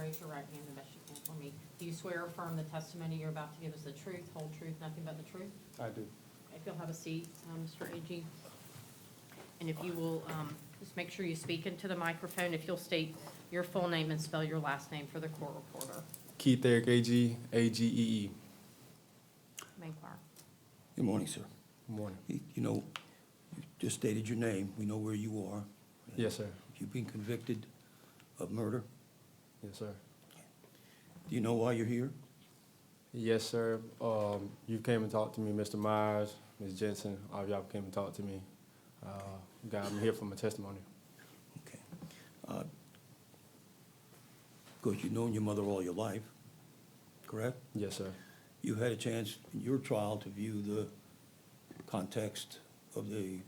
raise your right hand the best you can for me. Do you swear or affirm the testimony you're about to give is the truth, whole truth, nothing but the truth? I do. If you'll have a seat, Mr. Agee. And if you will, just make sure you speak into the microphone. If you'll state your full name and spell your last name for the court reporter. Keith Eric Agee, Agee. Mayflower. Good morning, sir. Good morning. You know, you just stated your name. We know where you are. Yes, sir. You've been convicted of murder. Yes, sir. Do you know why you're here? Yes, sir. You came and talked to me, Mr. Myers, Ms. Jensen, all of y'all came and talked to me. I'm here for my testimony. Okay. Because you've known your mother all your life, correct? Yes, sir. You had a chance in your trial to view the context of the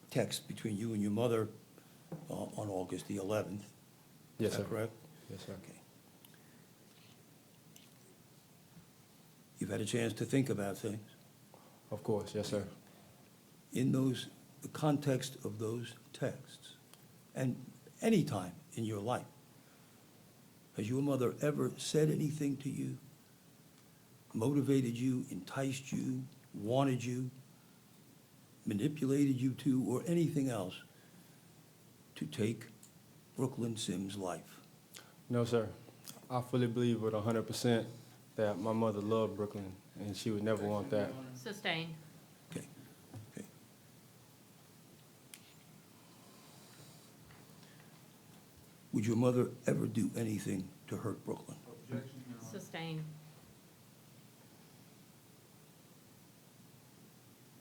text between you and your mother on August the 11th. Yes, Is sir. that correct? Yes, sir. Okay. You've had a chance to think about things. Of course, yes, sir. In the context of those texts, and any time in your life, has your mother ever said anything to you, motivated you, enticed you, wanted you, manipulated you to, or anything else to take Brooklyn Sims' life? No, sir. I fully believe with 100% that my mother loved Brooklyn, and she would never want that. Sustained. Okay. Okay. Would your mother ever do anything to hurt Brooklyn? Sustained.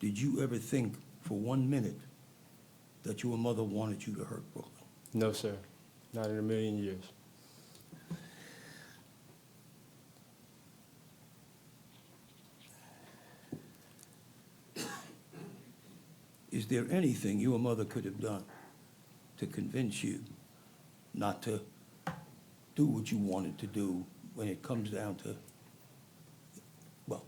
Did you ever think for 1 minute that your mother wanted you to hurt Brooklyn? No, sir. Not in a million years. Is there anything your mother could have done to convince you not to do what you wanted to do when it comes down to, well,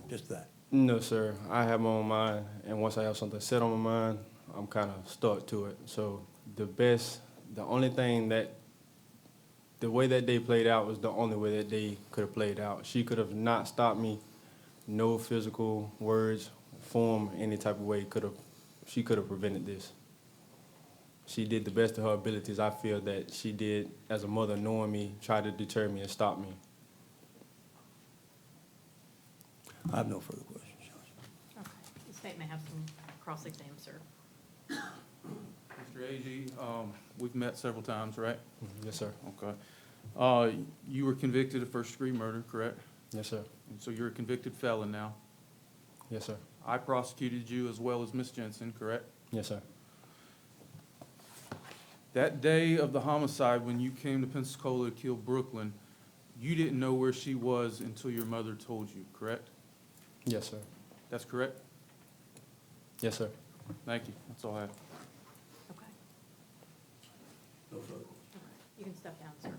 just that? No, sir. I have my own mind, and once I have something set on my mind, I'm kind of stuck to it. So the only thing that, the way that they played out was the only way that they could have played out. She could have not stopped me. No physical words, form, any type of way she could have prevented this. She did the best of her abilities. I feel that she did, as a mother, knowing me, try to deter me and stop me. I have no further questions, Judge. Okay. The state may have some cross-exam, sir. Mr. Agee, we've met several times, right? Yes, sir. Okay. You were convicted of first-degree murder, correct? Yes, sir. And so you're a convicted felon now. Yes, sir. I prosecuted you as well as Ms. Jensen, correct? Yes, sir. That day of the homicide, when you came to Pensacola to kill Brooklyn, you didn't know where she was until your mother told you, correct? Yes, sir. That's correct? Yes, sir. Thank you. That's all I have. Okay. No further. Okay. You can step down, sir.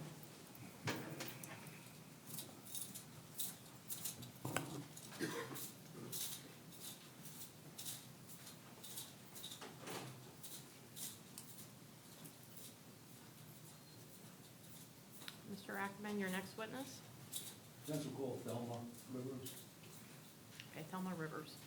Mr. Ackerman, your next witness? Counsel call Thelma Rivers. Okay, Thelma Rivers.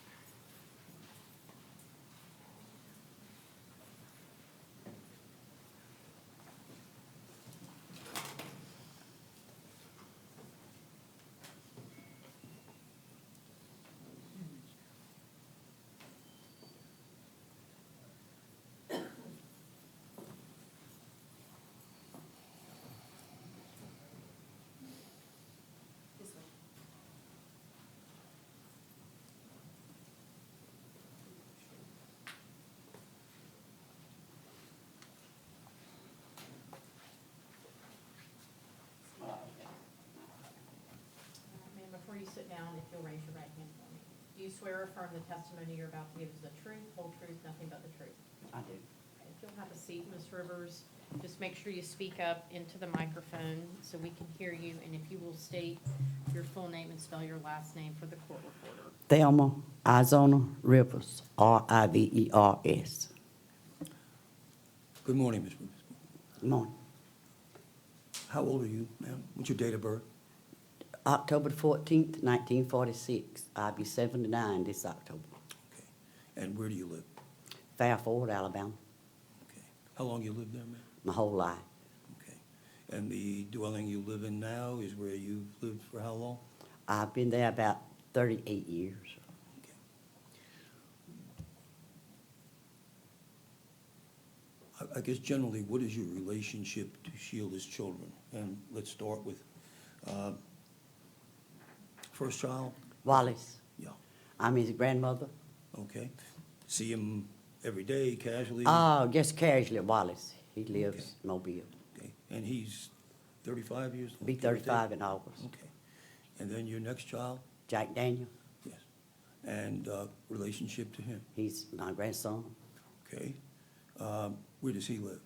Ma'am, before you sit down, if you'll raise your right hand for me. Do you swear or affirm the testimony you're about to give is the truth, whole truth, nothing but the truth? I do. Okay, if you'll have a seat, Ms. Rivers, just make sure you speak up into the microphone so we can hear you, and if you will state your full name and spell your last name for the court reporter. Thelma Arizona Rivers, R-I-V-E-R-S. Good morning, Ms. Rivers. Good morning. How old are you, ma'am? What's your date of birth? October the 14th, 1946. I'll be 79 this October. Okay. And where do you live? Fairfield, Alabama, Okay. How long you lived there, ma'am? my my whole life. Okay. And the dwelling you live in now is where you've lived for how long? I've been there about 38 years. Okay. I guess generally, what is your relationship to Sheila's children? And let's start with first child? Wallace, Yeah, I'm his grandmother. okay. See him every day, casually? Just casually, Wallace. He lives in Mobile. Okay. And he's 35 years old? Be give or take? 35 in August. Okay. And then your next child? Jack Daniel, Yes. And relationship to him? he's my grandson. Okay. Where does he live?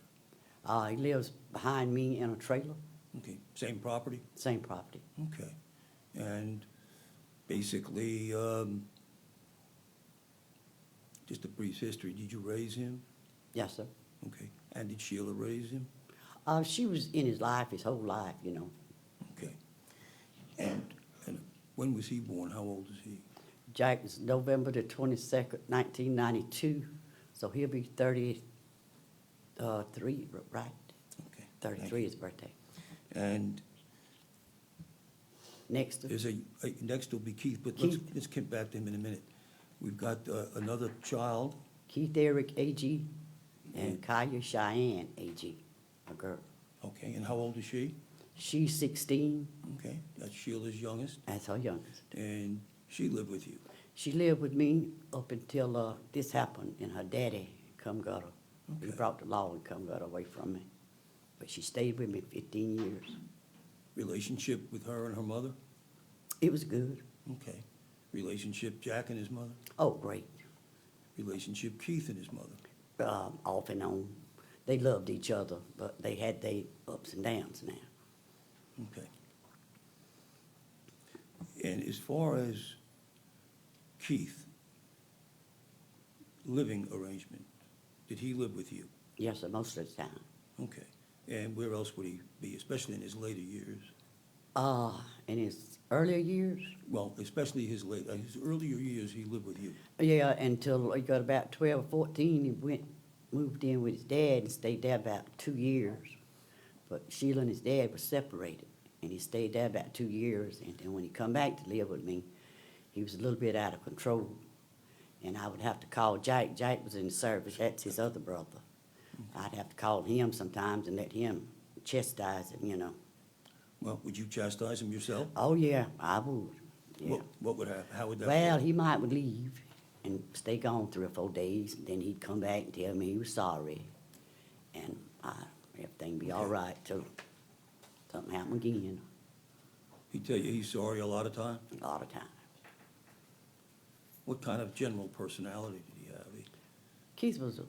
He lives behind me in a trailer, Okay. Same property? same property. Okay. And basically, just a brief history, did you raise him? Yes, sir. Okay. And did Sheila raise him? She was in his life, his whole life, you know. Okay. And when was he born? How old is he? Jack is November the 22nd, 1992, so he'll be 33, right? Okay. 33 is his birthday. And Next, there's next will be Keith, but Keith. let's get back to him in a minute. We've got another child. Keith Eric Agee and Kaya Cheyenne Agee, a girl. Okay. And how old is she? She's 16, Okay. That's Sheila's youngest. that's her youngest. And she lived with you. She lived with me up until this happened, and her daddy come got her. He Okay. brought the law and come got her away from me. But she stayed with me 15 years. Relationship with her and her mother? It was good. Okay. Relationship Jack and his mother? Oh, great. Relationship Keith and his mother? Off and on. They loved each other, but they had their ups and downs now. Okay. And as far as Keith, living arrangement, did he live with you? Yes, sir, most of the time. Okay. And where else would he be, especially in his later years? In his earlier years, Well, especially his earlier years, he lived with you. yeah, until he got about 12 or 14, he moved in with his dad and stayed there about 2 years. But Sheila and his dad were separated, and he stayed there about 2 years. And then when he come back to live with me, he was a little bit out of control. And I would have to call Jack. Jack was in the service. That's his other brother. I'd have to call him sometimes and let him chastise him, you know. Well, would you chastise him yourself? Oh, yeah, I would. Yeah. What would happen? How would that Well, work? he might would leave and stay gone 3 or 4 days, and then he'd come back and tell me he was sorry. And everything be all Okay. right till something happened again, He'd tell you he's sorry a lot of time? a lot of times. What kind of general personality did he have? Keith was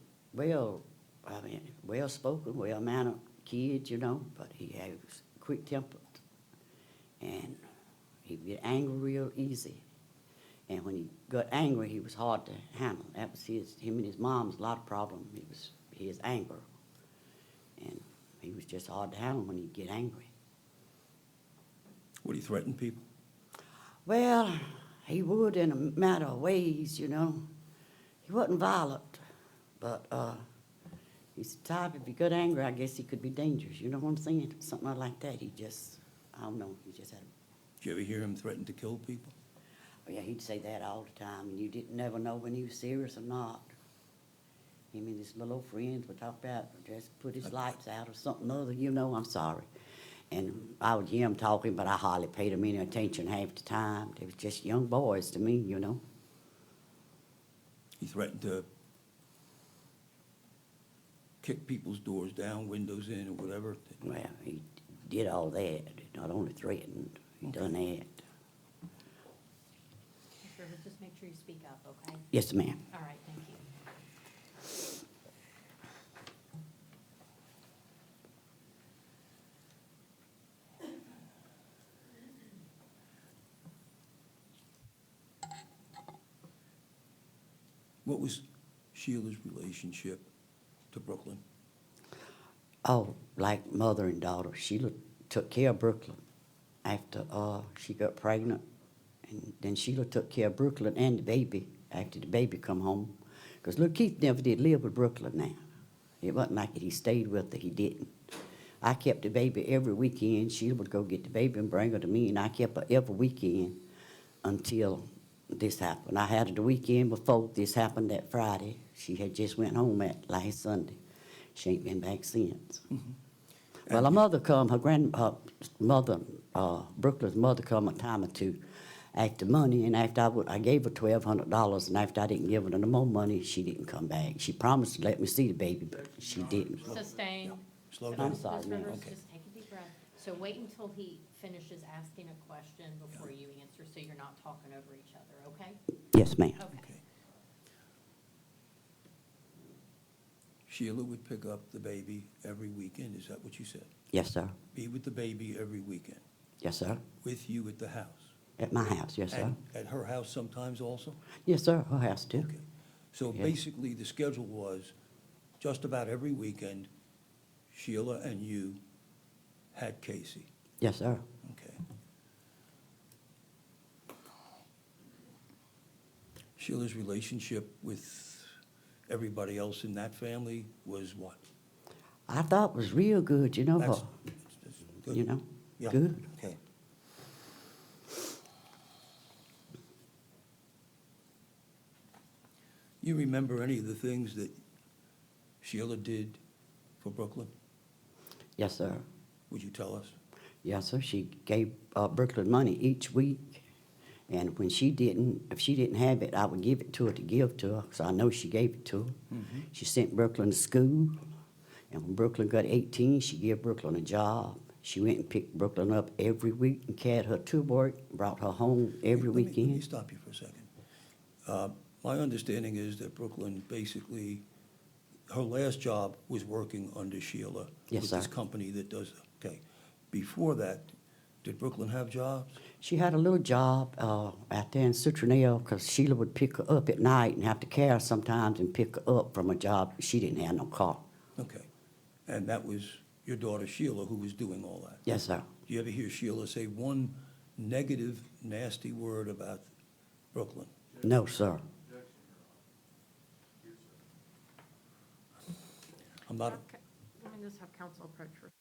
well-spoken, well-mannered kid, you know, but he was quick-tempered. And he'd get angry real easy. And when he got angry, he was hard to handle. That was him and his mom's a lot of problem. His anger. And he was just hard to handle when he'd get angry. Would he threaten people? Well, he would in a matter of ways, you know. He wasn't violent, but he's the type, if he got angry, I guess he could be dangerous. You know what I'm saying? Something like that. I don't know, he just had Did you ever hear him threaten to kill people? Oh, yeah, he'd say that all the time, and you didn't never know when he was serious or not. Him and his little old friends would talk about just put his lights out or something other, you know, I'm sorry. And I would hear him talking, but I hardly paid him any attention half the time. They was just young boys to me, you know. He threatened to kick people's doors down, windows in, or whatever? Well, he did all that, not only threatened, he done that. Ms. Rivers, just make sure you speak up, okay? Yes, ma'am. All right, thank you. What was Sheila's relationship to Brooklyn? Oh, like mother and daughter. Sheila took care of Brooklyn after she got pregnant. And then Sheila took care of Brooklyn and the baby after the baby come home. Because little Keith never did live with Brooklyn now. It wasn't like it, he stayed with her, he didn't. I kept the baby every weekend. Sheila would go get the baby and bring her to me, and I kept her every weekend until this happened. I had her the weekend before this happened, that Friday. She had just went home at last Sunday. She ain't been back since. Well, her mother come, her mother, Brooklyn's mother come a time or two after money, and after I gave her $1,200, and after I didn't give her no more money, she didn't come back. She promised to let me see the baby, but she didn't. Sustained. Slow So, down. I'm sorry, Ms. ma'am. Rivers, Okay. just take a deep breath. So wait until he finishes asking a question before you answer, so you're not talking over each other, okay? Yes, ma'am. Okay. Okay. Sheila would pick up the baby every weekend, is that what you said? Yes, sir. Be with the baby every weekend, Yes, sir. with you at the house? At my house, yes, sir. And at her house sometimes also? Yes, sir, her house too. Okay. So Yeah. basically, the schedule was, just about every weekend, Sheila and you had Casey. Yes, sir. Okay. Sheila's relationship with everybody else in that family was what? I thought it was real good, you know, That's- her, that's good. you know, Yeah, good. okay. You remember any of the things that Sheila did for Brooklyn? Yes, sir. Would you tell us? Yes, sir. She gave Brooklyn money each week, and when she didn't, if she didn't have it, I would give it to her to give to her, so I know she gave it to her. She sent Brooklyn to school, and when Brooklyn got 18, she gave Brooklyn a job. She went and picked Brooklyn up every week and carried her to work, brought her home every Let me weekend. stop you for a second. My understanding is that Brooklyn basically, her last job was working under Sheila. Yes, With this sir. company that does, okay. Before that, did Brooklyn have jobs? She had a little job out there in Citronelle, because Sheila would pick her up at night and have to carry her sometimes and pick her up from a job. She didn't have no car. Okay. And that was your daughter Sheila who was doing all that? Yes, sir. Do you ever hear Sheila say one negative, nasty word about Brooklyn? No, sir. I'm not, Okay. Let me just have counsel approach first.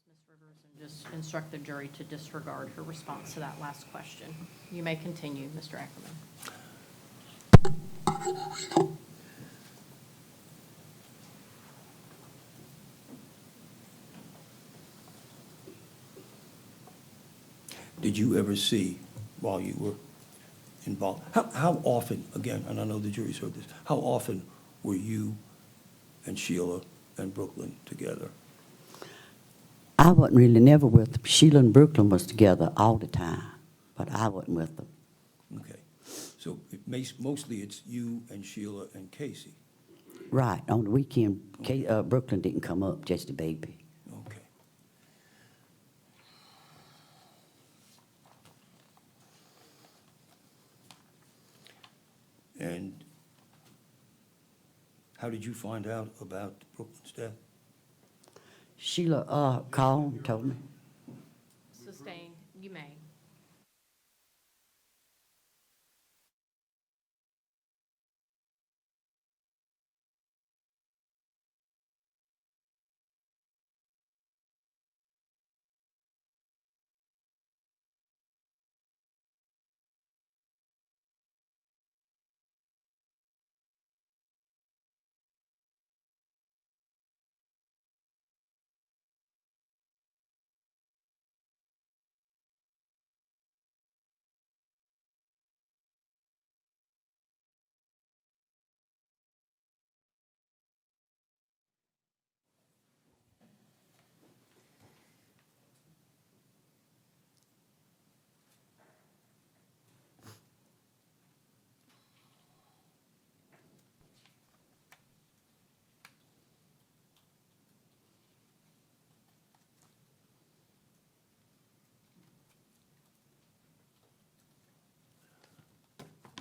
Ms. Rivers, and just instruct the jury to disregard her response to that last question. You may continue, Mr. Ackerman. did you ever see, while you were involved, how often, again, and I know the jury's heard this, how often were you and Sheila and Brooklyn together? I wasn't really never with them. Sheila and Brooklyn was together all the time, but I wasn't with them. Okay. So mostly it's you and Sheila and Casey? Right, on the weekend, Brooklyn didn't come up, just the baby. Okay. And how did you find out about Brooklyn's death? Sheila, called and told me. Sustained, you may.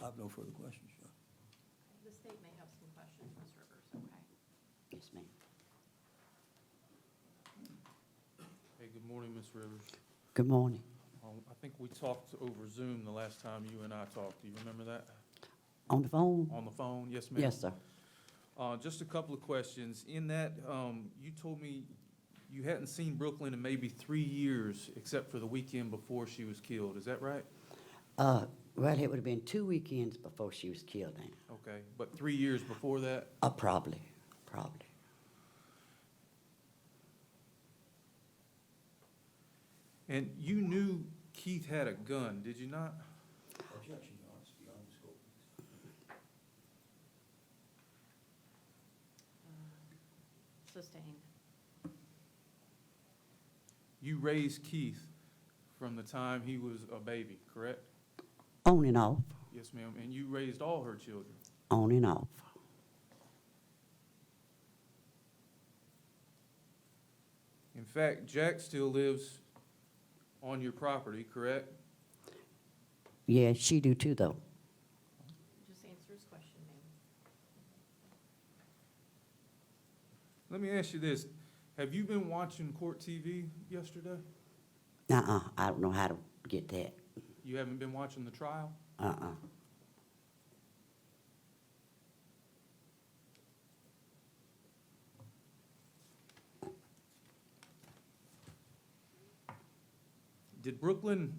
I have no further questions, Your Honor. The state may have some questions, Ms. Rivers, okay? Yes, ma'am. Hey, good morning, Ms. Rivers. Good morning. I think we talked over Zoom the last time you and I talked. Do you remember that? On the phone? On the phone? Yes, ma'am? Yes, sir. Just a couple of questions. In that, you told me you hadn't seen Brooklyn in maybe 3 years, except for the weekend before she was killed. Is that right? Well, it would have been 2 weekends before she was killed now. Okay, but 3 years before that? Probably. And you knew Keith had a gun, did you not? Objection, Your Honor, it's beyond the scope. Sustained. You raised Keith from the time he was a baby, correct? On and off, Yes, ma'am. And you raised all her children. on and off. In fact, Jack still lives on your property, correct? Yeah, she do too, though. Just answer his question, ma'am. Let me ask you this. Have you been watching court TV yesterday? I don't know how to get that. You haven't been watching the trial? Did Brooklyn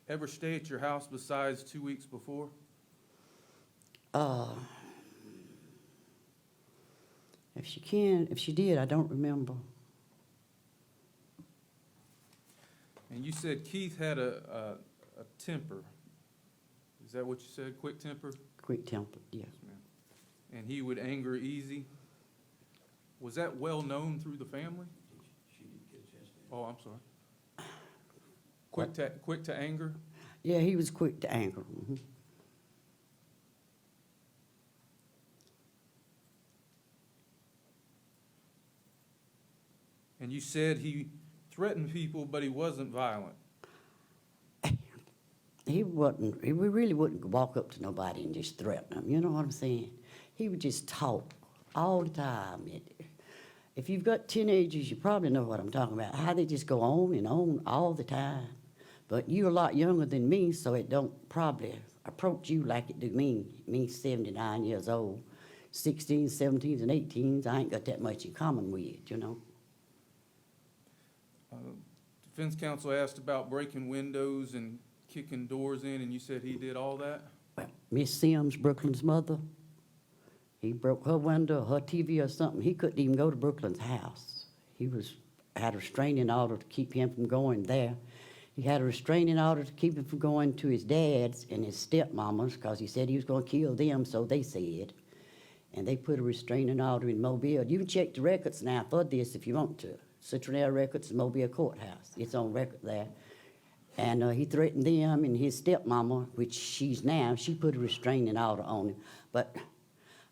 ever stay at your house besides 2 weeks before? If she did, I don't remember. And you said Keith had a temper. Is that what you said, quick temper? Quick tempered, yeah. Yes, ma'am. And he would anger easy? Was that well known through the family? She didn't get a chance to. Oh, I'm sorry. Quick to anger? Yeah, he was quick to anger. Mhm. And you said he threatened people, but he wasn't violent. He really wouldn't walk up to nobody and just threaten them, you know what I'm saying? He would just talk all the time. If you've got teenagers, you probably know what I'm talking about, how they just go on and on all the time. But you're a lot younger than me, so it don't probably approach you like it do me. Me, 79 years old, 16s, 17s, and 18s, I ain't got that much in common with, you know? Defense counsel asked about breaking windows and kicking doors in, and you said he did all that? Well, Miss Sims, Brooklyn's mother, he broke her window, her TV or something. He couldn't even go to Brooklyn's house. Had a restraining order to keep him from going there. He had a restraining order to keep him from going to his dad's and his stepmama's, because he said he was going to kill them, so they said. And they put a restraining order in Mobile. You can check the records now for this if you want to. Citronelle Records, Mobile Courthouse. It's on record there. And he threatened them, and his stepmama, which she put a restraining order on him. But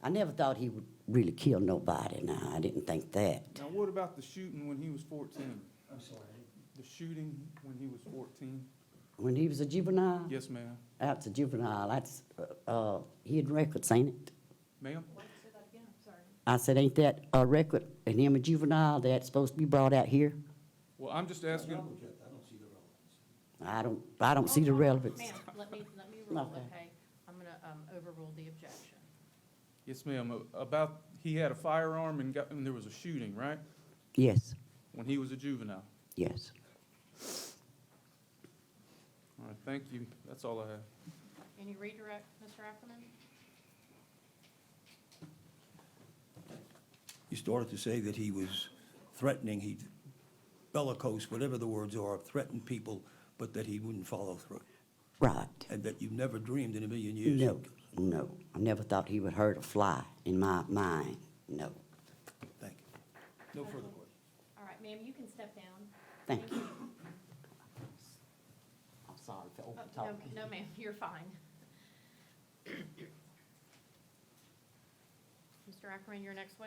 I never thought he would really kill nobody. No, I didn't think that. Now, what about the shooting when he was 14? I'm sorry. The shooting when he was 14? When he was a juvenile? Yes, ma'am. That's a juvenile. That's, he had records, ain't it? Ma'am? Say that again, I'm sorry. I said, ain't that a record, and him a juvenile, that's supposed to be brought out here? Well, I'm just asking, I don't see the relevance. I don't see the relevance. Ma'am, let me rule, Okay. okay? I'm gonna overrule the objection. yes, ma'am, about, he had a firearm and there was a shooting, right? Yes, When he was a juvenile. yes. All right, thank you. That's all I have. Any redirect, Mr. Ackerman? You started to say that he was threatening, he bellicose, whatever the words are, threatened people, but that he wouldn't follow through. Right. And that you never dreamed in a million years. No, no. I never thought he would hurt a fly in my mind, no. Thank you. No further questions. All right, ma'am, you can step down. Thank you. I'm sorry for Oh, no, ma'am, you're fine. Mr. Ackerman, your next witness.